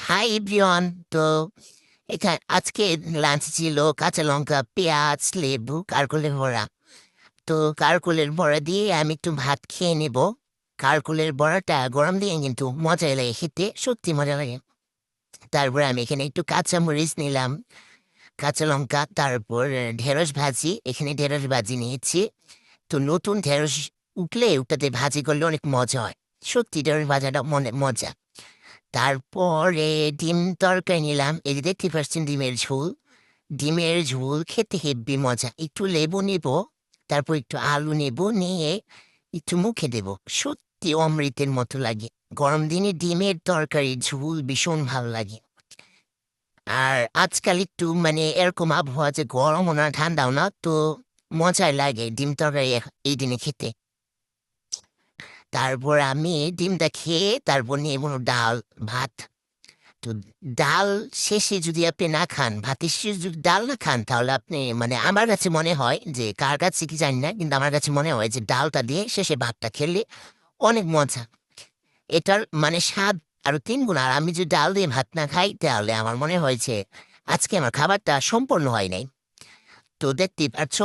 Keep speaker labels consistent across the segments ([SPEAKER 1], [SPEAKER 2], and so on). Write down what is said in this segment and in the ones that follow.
[SPEAKER 1] Hi everyone. তো এখানে আজকে লাঞ্চ ছিল কাঁচা লঙ্কা, পেঁয়াজ, লেবু, কারকলের বড়া। তো কারকলের বড়া দিয়ে আমি একটু ভাত খেয়ে নেব। কারকলের বড়াটা গরম দিয়ে কিন্তু মজা লাগে খেতে, সত্যি মজা লাগে। তারপরে আমি এখানে একটু কাঁচা মরিচ নিলাম, কাঁচা লঙ্কা, তারপর ঢেঁড়স ভাজি। এখানে ঢেঁড়স ভাজি নিয়েছি। তো নতুন ঢেঁড়স উঠলে ওটাতে ভাজি করলে অনেক মজা হয়। সত্যি ঢেঁড়স ভাজাটা মনে মজা। তারপরে ডিম তরকারি নিলাম। এই যে দেখতে পাচ্ছেন ডিমের ঝোল। ডিমের ঝোল খেতে হেব্বি মজা। একটু লেবু নেব, তারপর একটু আলু নেব, নিয়ে একটু মুখে দেব। সত্যি অমৃতের মতো লাগে। গরম দিনে ডিমের তরকারি ঝোল ভীষণ ভালো লাগে। আর আজকাল একটু মানে এরকম আবহাওয়া যে গরমও না ঠান্ডাও না, তো মজাই লাগে ডিম তরকারি এই দিনে খেতে। তারপর আমি ডিমটা খেয়ে তারপর নিয়ে ডাল, ভাত। তো ডাল শেষে যদি আপনি না খান, ভাতের শেষে যদি ডাল না খান, তাহলে আপনি মানে আমার কাছে মনে হয় যে, কার কাছে কি জানি না, কিন্তু আমার কাছে মনে হয় যে ডালটা দিয়ে শেষে ভাতটা খেলে অনেক মজা। এটার মানে স্বাদ আরো ৩ গুণ। আর আমি যদি ডাল দিয়ে ভাত না খাই, তাহলে আমার মনে হয় যে আজকে আমার খাবারটা সম্পূর্ণ হয় নাই। তো দেখতেই পাচ্ছ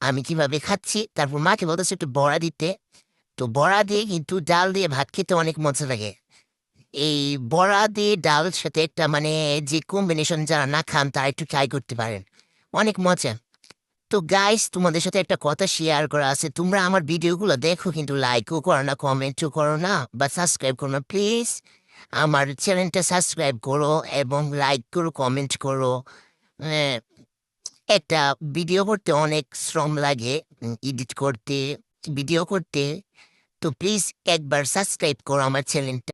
[SPEAKER 1] আমি কিভাবে খাচ্ছি। তারপর মাকে বলতেছে একটু বড়া দিতে। তো বড়া দিয়ে কিন্তু ডাল দিয়ে ভাত খেতে অনেক মজা লাগে। এই বড়া দিয়ে ডালের সাথে একটা মানে যে কম্বিনেশন, যারা না খান তারা একটু ট্রাই করতে পারেন। অনেক মজা। তো গাইস, তোমাদের সাথে একটা কথা শেয়ার করা আছে। তোমরা আমার ভিডিওগুলো দেখো কিন্তু লাইকও করো না, কমেন্টও করো না, বা সাবস্ক্রাইব করো না। প্লিজ আমার চ্যানেলটা সাবস্ক্রাইব করো এবং লাইক করো, কমেন্ট করো। আহ, একটা ভিডিও করতে অনেক শ্রম লাগে, এডিট করতে, ভিডিও করতে। তো প্লিজ একবার সাবস্ক্রাইব করো আমার চ্যানেলটা।